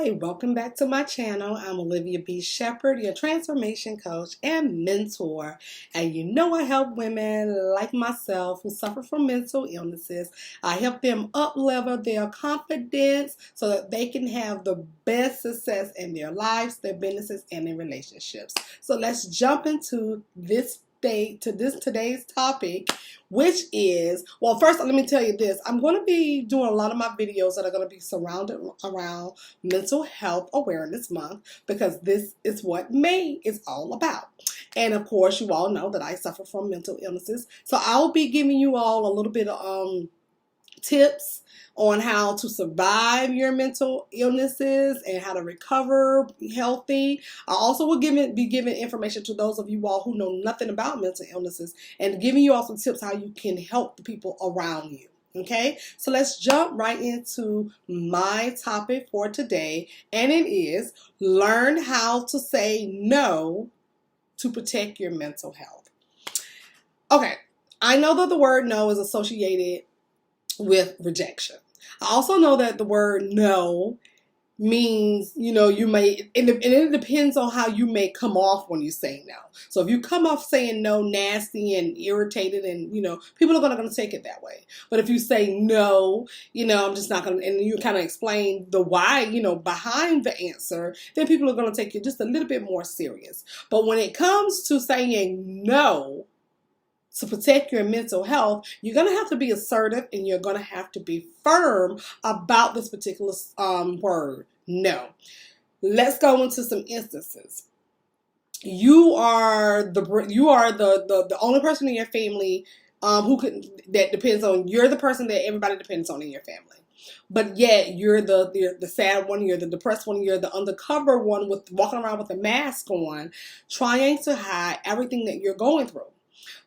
Hi, welcome back to my channel. I'm Olivia B. Shepherd, your transformation coach and mentor. And you know I help women like myself who suffer from mental illnesses. I help them up-level their confidence so that they can have the best success in their lives, their businesses, and their relationships. So let's jump into today's topic, which is, well, first let me tell you this. I'm going to be doing a lot of my videos that are going to be surrounded around Mental Health Awareness Month, because this is what May is all about. And of course, you all know that I suffer from mental illnesses, so I'll be giving you all a little bit of tips on how to survive your mental illnesses and how to recover healthy. I also will be giving information to those of you all who know nothing about mental illnesses and giving you also tips how you can help the people around you. Okay, so let's jump right into my topic for today, and it is learn how to say no to protect your mental health. Okay, I know that the word no is associated with rejection. I also know that the word no means, you may, and it depends on how you may come off when you say no. So if you come off saying no nasty and irritated, and people are going to take it that way. But if you say no, I'm just not going to, and you kind of explain the why, behind the answer, then people are going to take you just a little bit more serious. But when it comes to saying no to protect your mental health, you're going to have to be assertive and you're going to have to be firm about this particular word, no. Let's go into some instances. You are the only person in your family you're the person that everybody depends on in your family. But yet you're the sad one, you're the depressed one, you're the undercover one with walking around with a mask on, trying to hide everything that you're going through.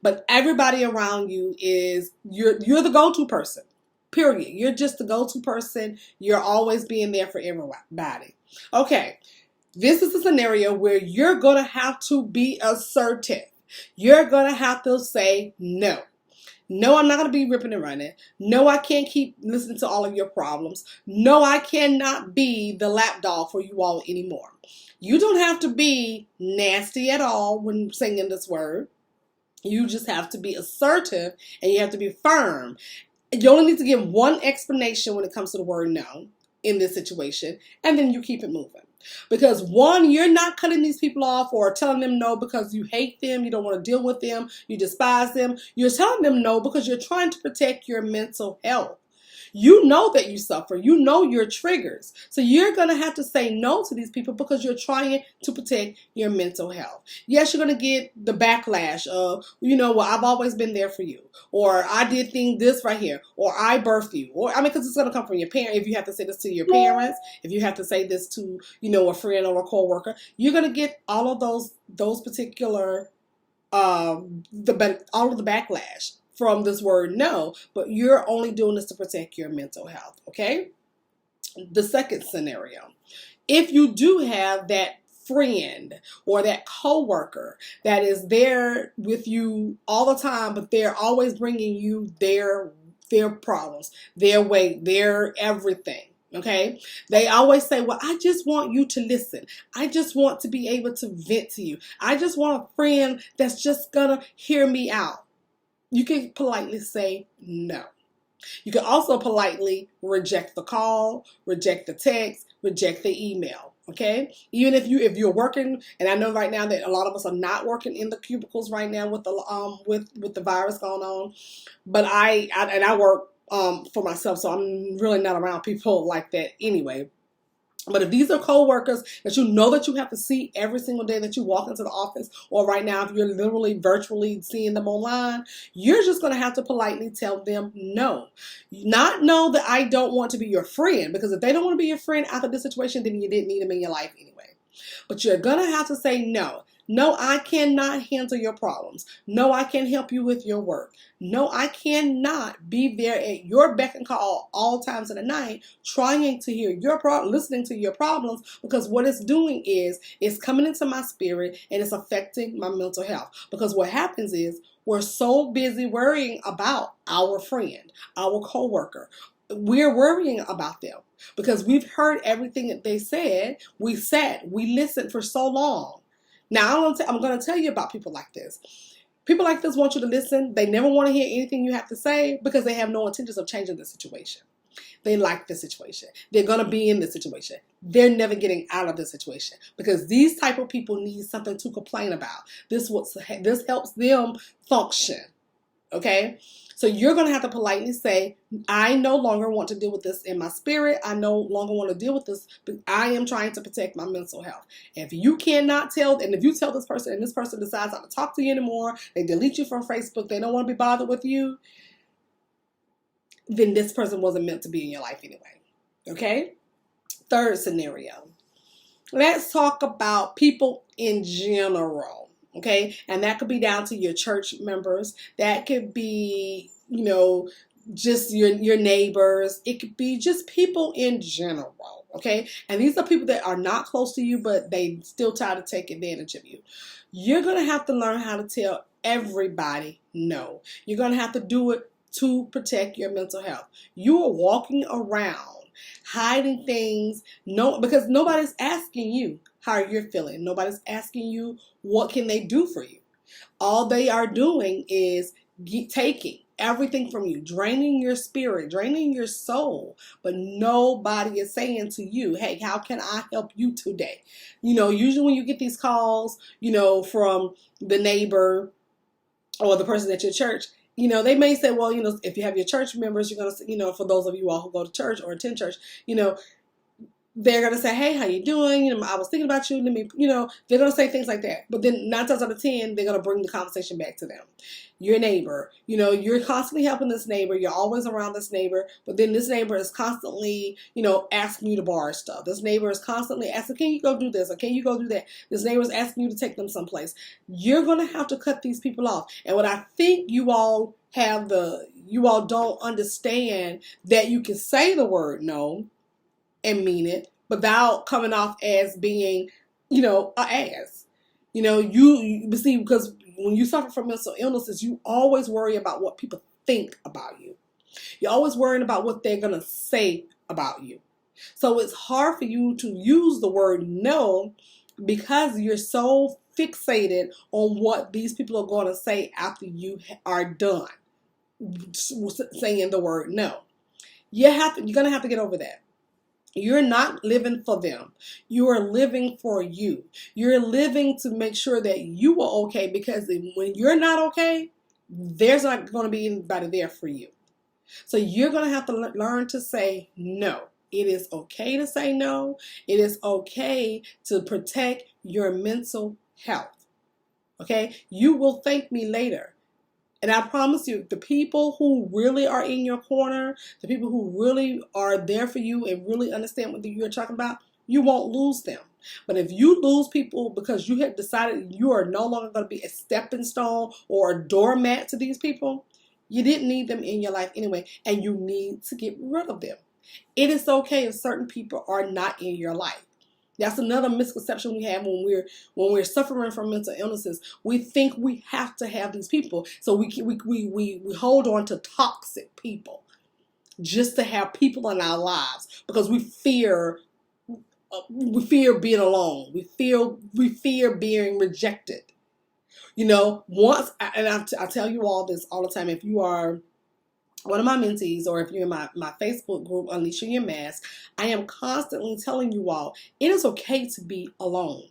But everybody around you you're the go-to person, period. You're just the go-to person. You're always being there for everybody. Okay, this is a scenario where you're going to have to be assertive. You're going to have to say no. No, I'm not going to be ripping and running. No, I can't keep listening to all of your problems. No, I cannot be the lapdog for you all anymore. You don't have to be nasty at all when saying this word. You just have to be assertive and you have to be firm. You only need to give one explanation when it comes to the word no in this situation, and then you keep it moving. Because one, you're not cutting these people off or telling them no because you hate them, you don't want to deal with them, you despise them. You're telling them no because you're trying to protect your mental health. You know that you suffer. You know your triggers. So you're going to have to say no to these people because you're trying to protect your mental health. Yes, you're going to get the backlash of, well, I've always been there for you. Or I did this right here. Or I birthed you. Or, because it's going to come from your parent. If you have to say this to your parents, if you have to say this to, a friend or a coworker, you're going to get all of those particular, all of the backlash from this word no, but you're only doing this to protect your mental health, okay? The second scenario, if you do have that friend or that coworker that is there with you all the time, but they're always bringing you their problems, their way, their everything. Okay, they always say, well, I just want you to listen. I just want to be able to vent to you. I just want a friend that's just gonna hear me out. You can politely say no. You can also politely reject the call, reject the text, reject the email. Okay, even if you're working, and I know right now that a lot of us are not working in the cubicles right now with the virus going on, but I work for myself, so I'm really not around people like that anyway. But if these are co-workers that you know that you have to see every single day that you walk into the office, or right now if you're literally virtually seeing them online, you're just going to have to politely tell them no. Not know that I don't want to be your friend, because if they don't want to be your friend after this situation, then you didn't need them in your life anyway. But you're going to have to say no. No, I cannot handle your problems. No, I can't help you with your work. No, I cannot be there at your beck and call all times of the night, trying to hear your listening to your problems, because what it's doing is it's coming into my spirit and it's affecting my mental health. Because what happens is we're so busy worrying about our friend, our coworker, we're worrying about them because we've heard everything that they said. We listened for so long. Now I'm going to tell you about people like this. People like this want you to listen. They never want to hear anything you have to say because they have no intentions of changing the situation. They like the situation. They're going to be in the situation. They're never getting out of the situation because these type of people need something to complain about. This helps them function. Okay? So you're going to have to politely say, I no longer want to deal with this in my spirit. I no longer want to deal with this, but I am trying to protect my mental health. And if you cannot tell, and if you tell this person and this person decides not to talk to you anymore, they delete you from Facebook, they don't want to be bothered with you, then this person wasn't meant to be in your life anyway. Okay? Third scenario. Let's talk about people in general. Okay, and that could be down to your church members. That could be, just your neighbors. It could be just people in general. Okay, and these are people that are not close to you, but they still try to take advantage of you. You're going to have to learn how to tell everybody no. You're going to have to do it to protect your mental health. You are walking around hiding things, because nobody's asking you how you're feeling. Nobody's asking you what can they do for you. All they are doing is taking everything from you, draining your spirit, draining your soul. But nobody is saying to you, hey, how can I help you today? Usually when you get these calls, from the neighbor or the person at your church, they may say, well, if you have your church members, you're going to, for those of you all who go to church or attend church, they're going to say, hey, how you doing? I was thinking about you. They're going to say things like that. But then 9 times out of 10, they're going to bring the conversation back to them. Your neighbor, you're constantly helping this neighbor. You're always around this neighbor. But then this neighbor is constantly, asking you to borrow stuff. This neighbor is constantly asking, can you go do this? Or can you go do that? This neighbor is asking you to take them someplace. You're going to have to cut these people off. And what I think you all don't understand that you can say the word no and mean it without coming off as being, an ass. You see, because when you suffer from mental illnesses, you always worry about what people think about you. You're always worrying about what they're going to say about you. So it's hard for you to use the word no because you're so fixated on what these people are going to say after you are done saying the word no. You're going to have to get over that. You're not living for them. You are living for you. You're living to make sure that you are okay, because when you're not okay, there's not going to be anybody there for you. So you're going to have to learn to say no. It is okay to say no. It is okay to protect your mental health. Okay? You will thank me later. And I promise you, the people who really are in your corner, the people who really are there for you and really understand what you're talking about, you won't lose them. But if you lose people because you have decided you are no longer going to be a stepping stone or a doormat to these people, you didn't need them in your life anyway, and you need to get rid of them. It is okay if certain people are not in your life. That's another misconception we have when we're suffering from mental illnesses. We think we have to have these people, so we hold on to toxic people just to have people in our lives because we fear being alone. We fear being rejected. I tell you all this all the time. If you are one of my mentees, or if you're in my Facebook group, Unleashing Your Mask, I am constantly telling you all, it is okay to be alone.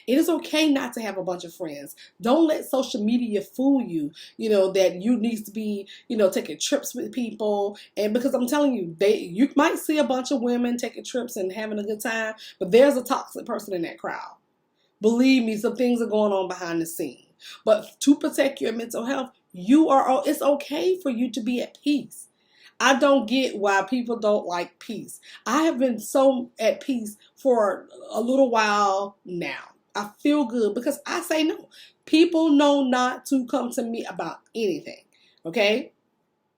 It is okay not to have a bunch of friends. Don't let social media fool you, that you need to be, taking trips with people. And because I'm telling you, you might see a bunch of women taking trips and having a good time, but there's a toxic person in that crowd. Believe me, some things are going on behind the scene. But to protect your mental health, it's okay for you to be at peace. I don't get why people don't like peace. I have been so at peace for a little while now. I feel good because I say no. People know not to come to me about anything. Okay?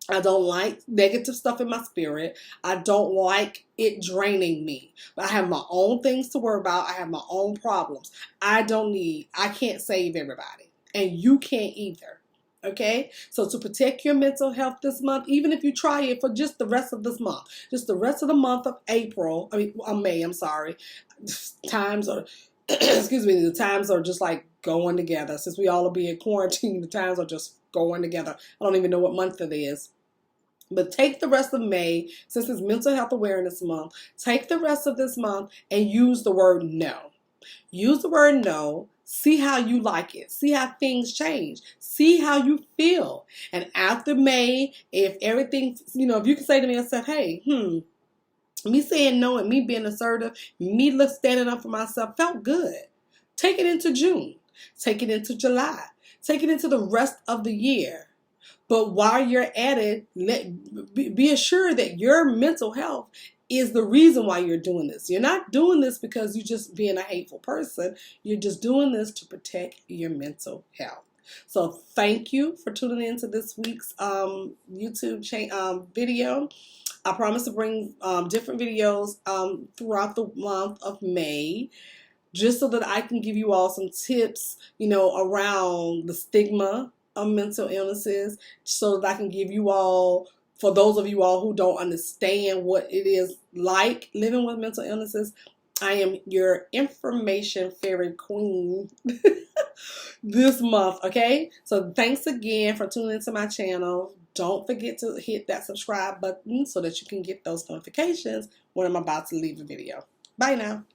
I don't like negative stuff in my spirit. I don't like it draining me. But I have my own things to worry about. I have my own problems. I can't save everybody. And you can't either. Okay, so to protect your mental health this month, even if you try it for just the rest of this month, just the rest of the month of May, I'm sorry. Times are, excuse me, the times are just like going together. Since we all will be in quarantine, the times are just going together. I don't even know what month it is. But take the rest of May, since it's Mental Health Awareness Month, take the rest of this month and use the word no. Use the word no. See how you like it. See how things change. See how you feel. And after May, if everything, if you can say to me and say, hey, me saying no and me being assertive, me standing up for myself felt good. Take it into June. Take it into July. Take it into the rest of the year. But while you're at it, be assured that your mental health is the reason why you're doing this. You're not doing this because you're just being a hateful person. You're just doing this to protect your mental health. So thank you for tuning in to this week's YouTube video. I promise to bring different videos throughout the month of May, just so that I can give you all some tips, around the stigma of mental illnesses, so that I can give you all, for those of you all who don't understand what it is like living with mental illnesses, I am your information fairy queen this month, okay? So thanks again for tuning into my channel. Don't forget to hit that subscribe button so that you can get those notifications when I'm about to leave a video. Bye now.